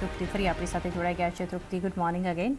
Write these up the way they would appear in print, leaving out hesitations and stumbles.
તૃપ્તિ ફરી આપણી સાથે જોડાઈ ગયા છે. તૃપ્તિ, ગુડ મોર્નિંગ અગેન.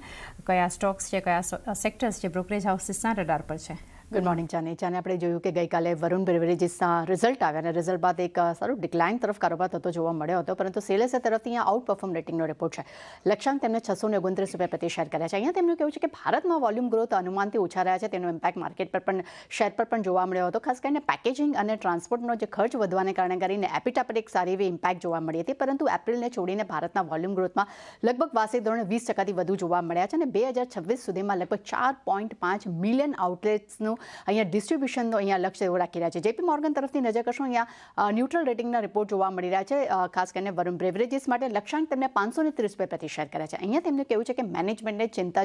કયા સ્ટોક્સ છે, કયા સેક્ટર્સ છે બ્રોકરેજ હાઉસીસના રડાર પર છે? ગુડ મોર્નિંગ જાને. આપણે જોયું કે ગઈકાલે વરુણ બેવરેજીસના રિઝલ્ટ આવ્યા અને રિઝલ્ટ બાદ એક સારું ડિક્લાઇન તરફ કારોબાર થતો જોવા મળ્યો હતો, પરંતુ સેલેસે તરફથી અહીંયા આઉટ પરફોર્મ રેટિંગનો રિપોર્ટ છે. લક્ષ્યાંક તેમને 629 રૂપિયા પ્રતિ શેર કર્યા છે. અહીંયા તેમનું કહેવું છે કે ભારતમાં વોલ્યુમ ગ્રોથ અનુમાનથી ઓછા રહ્યા છે, તેનો ઇમ્પેક્ટ માર્કેટ પર પણ શેર પર પણ જોવા મળ્યો હતો. ખાસ કરીને પેકેજિંગ અને ટ્રાન્સપોર્ટનો જે ખર્ચ વધવાને કારણે કરીને એપિટા પર એક સારી એવી ઇમ્પેક્ટ જોવા મળી હતી, પરંતુ એપ્રિલને છોડીને ભારતના વોલ્યુમ ગ્રોથમાં લગભગ વાર્ષિક ધોરણે 20%થી વધુ જોવા મળ્યા છે અને 2026 સુધીમાં લગભગ 4.5 મિલિયન આઉટલેટ્સનું અહીંયા ડિસ્ટ્રીબ્યુશનનો અહીંયા લક્ષ્ય એવો રાખી રહ્યા છે. જેપી મોર્ગન તરફથી નજર કરશો, અહીંયા ન્યુટ્રલ રેટિંગના રિપોર્ટ જોવા મળી રહ્યા છે. ખાસ કરીને વરુણ બેવરેજીસ માટે લક્ષ્યાંક તેમને 530 રૂપિયા પ્રતિ શેર કર્યા છે. અહીંયા તેમનું કહેવું છે કે મેનેજમેન્ટને ચિંતા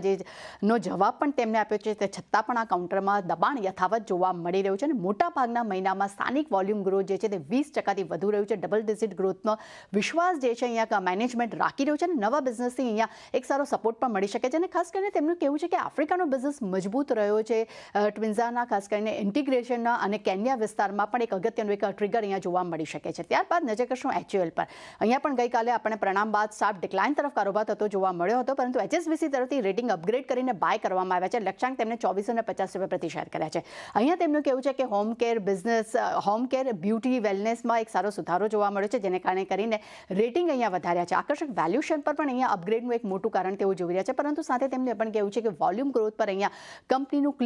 નો જવાબ પણ તેમને આપ્યો છે, તે છતાં પણ આ કાઉન્ટરમાં દબાણ યથાવત જોવા મળી રહ્યું છે અને મોટાભાગના મહિનામાં સ્થાનિક વોલ્યુમ ગ્રોથ જે છે તે 20%થી વધુ રહ્યું છે. ડબલ ડિજિટ ગ્રોથનો વિશ્વાસ જે છે અહીંયા મેનેજમેન્ટ રાખી રહ્યું છે અને નવા બિઝનેસથી અહીંયા એક સારો સપોર્ટ પણ મળી શકે છે. અને ખાસ કરીને તેમનું કહેવું છે કે આફ્રિકાનો બિઝનેસ મજબૂત રહ્યો છે. ટ્વિન્ઝાના ખાસ કરીને ઇન્ટિગ્રેશનના અને કેન્યા વિસ્તારમાં પણ એક અગત્યનું એક ટ્રિગર અહીંયા જોવા મળી શકે છે. ત્યારબાદ નજર કરશું HUL પર. અહીંયા પણ ગઈકાલે આપણે પરિણામ બાદ શાર્પ ડિક્લાઇન તરફ કારોબાર થતો જોવા મળ્યો હતો, પરંતુ HSBC તરફથી રેટિંગ અપગ્રેડ કરીને બાય કરવામાં આવ્યા છે. લક્ષ્યાંક તેમને 2450 રૂપિયા પ્રતિ શેર કર્યા છે. અહીંયા તેમનું કહેવું છે કે home care business, home care, beauty, વેલનેસમાં એક સારો સુધારો જોવા મળ્યો છે, જેને કારણે કરીને રેટિંગ અહીંયા વધાર્યા છે. આકર્ષક વેલ્યુએશન પર પણ અહીંયા અપગ્રેડનું એક મોટું કારણ તેઓ જોઈ રહ્યા છે, પરંતુ સાથે તેમનું એ પણ કહેવું છે કે વોલ્યુમ ગ્રોથ પર અહીંયા કંપનીનું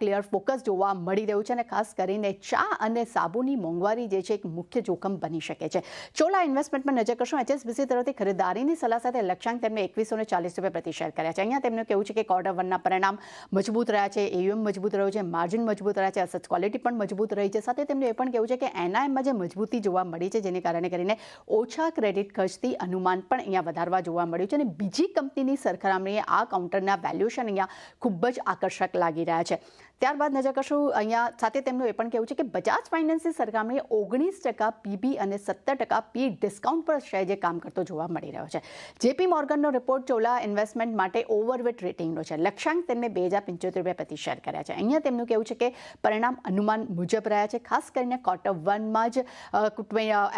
ક્લિયર ફોકસ જોવા મળી રહ્યું છે અને ખાસ કરીને ચા અને સાબુની મોંઘવારી જે છે એક મુખ્ય જોખમ બની શકે છે. ચોલા ઇન્વેસ્ટમેન્ટમાં નજર કરશો, HSBC તરફથી ખરીદારીની સલાહ સાથે લક્ષ્યાંક તેમને 2140 રૂપિયા પ્રતિ શેર કર્યા છે. અહીંયા તેમનું કહેવું છે કે ક્વાર્ટર વનના પરિણામ મજબૂત રહ્યા છે, AUM મજબૂત રહ્યું છે, માર્જિન મજબૂત રહ્યા છે, અસેટ ક્વોલિટી પણ મજબૂત રહી છે. સાથે તેમનું એ પણ કહેવું છે કે NIMમાં જે મજબૂતી જોવા મળી છે, જેને કારણે કરીને ઓછા ક્રેડિટ ખર્ચથી અનુમાન પણ અહીંયા વધારવા જોવા મળ્યું છે અને બીજી કંપનીની સરખામણીએ આ કાઉન્ટરના વેલ્યુએશન અહીંયા ખૂબ જ આકર્ષક લાગી રહ્યા છે. ત્યારબાદ નજર કરશું, અહીંયા સાથે તેમનું એ પણ કહેવું છે કે બજાજ ફાઇનાન્સની સરખામણીએ 19% PB અને 17% P ડિસ્કાઉન્ટ પર શેર જે કામ કરતો જોવા મળી રહ્યો છે. જેપી મોર્ગનનો રિપોર્ટ ચોલા ઇન્વેસ્ટમેન્ટ માટે ઓવરવેટ રેટિંગનો છે. લક્ષ્યાંક તેમને 2075 રૂપિયા પ્રતિ શેર કર્યા છે. અહીંયા તેમનું કહેવું છે કે પરિણામ અનુમાન મુજબ રહ્યા છે. ખાસ કરીને ક્વાર્ટર વનમાં જ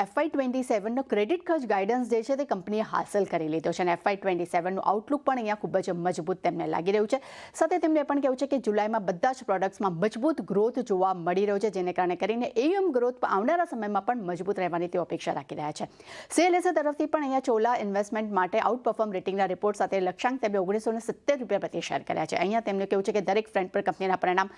FY27નો ક્રેડિટ ખર્ચ ગાઈડન્સ જે છે તે કંપનીએ હાંસલ કરી લીધો છે અને FY27નું આઉટલુક પણ અહીંયા ખૂબ જ મજબૂત તેમને લાગી રહ્યું છે. સાથે તેમને એ પણ કહેવું છે કે જુલાઈમાં બધા જ પ્રોડક્ટ્સમાં મજબૂત ગ્રોથ જોવા મળી રહ્યો છે, જેને કારણે કરીને AUM ગ્રોથ આવનારા સમયમાં પણ મજબૂત રહેવાની તેઓ અપેક્ષા રાખી રહ્યા છે. CLSA તરફથી પણ અહીંયા ચોલા ઇન્વેસ્ટમેન્ટ માટે આઉટ પરફોર્મ રેટિંગના રિપોર્ટ સાથે લક્ષ્યાંક તેમને 1970 રૂપિયા પ્રતિ શેર કર્યા છે. અહીંયા તેમનું કહેવું છે કે દરેક ફ્રન્ટ પર કંપનીના પરિણામ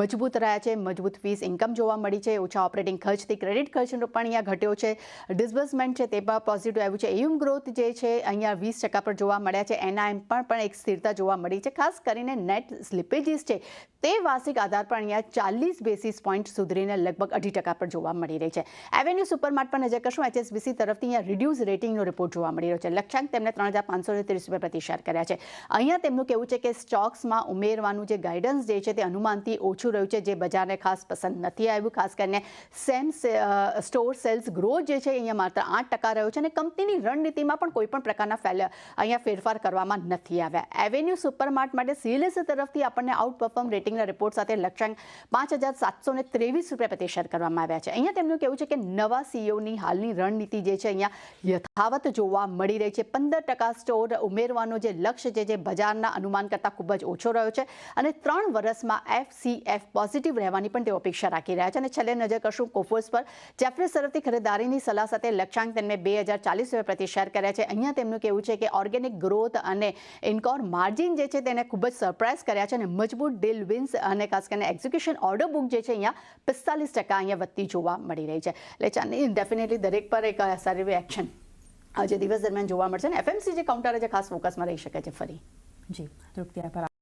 મજબૂત રહ્યા છે. મજબૂત ફીસ ઇન્કમ જોવા મળી છે, ઓછા ઓપરેટિંગ ખર્ચથી ક્રેડિટ ખર્ચનો પણ અહીંયા ઘટ્યો છે, ડિસબર્સમેન્ટ છે તે પણ પોઝિટિવ આવ્યું છે. AUM ગ્રોથ જે છે અહીંયા 20% પર જોવા મળ્યા છે. NIM પણ એક સ્થિરતા જોવા મળી છે. ખાસ કરીને નેટ સ્લિપેજીસ છે તે વાર્ષિક આધાર પર અહીંયા 40 બેસિસ પોઈન્ટ સુધરીને લગભગ 2.5% પર જોવા મળી રહી છે. એવેન્યુ સુપરમાર્ટ પર નજર કરશું, HSBC તરફથી અહીંયા રિડ્યુસ રેટિંગનો રિપોર્ટ જોવા મળી રહ્યો છે. લક્ષ્યાંક તેમને 3530 રૂપિયા પ્રતિ શેર કર્યા છે. અહીંયા તેમનું કહેવું છે કે સ્ટોક્સમાં ઉમેરવાનું જે ગાઈડન્સ જે છે તે અનુમાનથી ઓછું રહ્યું છે, જે બજારને ખાસ પસંદ નથી આવ્યું. ખાસ કરીને સેમ સ્ટોર સેલ્સ ગ્રોથ જે છે અહીંયા માત્ર 8% રહ્યો છે અને કંપનીની રણનીતિમાં પણ કોઈ પણ પ્રકારના અહીંયા ફેરફાર કરવામાં નથી આવ્યા. એવેન્યુ સુપરમાર્ટ માટે CLSA તરફથી આપણને આઉટ પરફોર્મ રેટિંગના રિપોર્ટ સાથે લક્ષ્યાંક 5723 રૂપિયા પ્રતિ શેર કરવામાં આવ્યા છે. અહીંયા તેમનું કહેવું છે કે નવા CEOની હાલની રણનીતિ જે છે અહીંયા યથાવત જોવા મળી રહી છે. 15% સ્ટોર ઉમેરવાનો જે લક્ષ્ય છે જે બજારના અનુમાન કરતાં ખૂબ જ ઓછો રહ્યો છે અને 3 વર્ષમાં FCF પોઝિટિવ રહેવાની પણ તેઓ અપેક્ષા રાખી રહ્યા છે. અને છેલ્લે નજર કરશું કોફર્સ પર. જેફરીઝ તરફથી ખરીદારીની સલાહ સાથે લક્ષ્યાંક તેમને 2040 રૂપિયા પ્રતિ શેર કર્યા છે. અહીંયા તેમનું કહેવું છે કે ઓર્ગેનિક ગ્રોથ અને ઇન્કોર માર્જિન જે છે તેને ખૂબ જ સરપ્રાઇઝ કર્યા છે અને મજબૂત ડીલ વિન્સ અને ખાસ કરીને એક્ઝિક્યુશન ઓર્ડર બુક જે છે અહીંયા 45% અહીંયા વધતી જોવા મળી રહી છે. એટલે ચાંદની ડેફિનેટલી દરેક પર એક સારી એક્શન આજે દિવસ દરમિયાન જોવા મળશે અને FMCG કાઉન્ટર જે ખાસ ફોકસમાં રહી શકે છે ફરી. જી તૃપ્તિ, આભાર.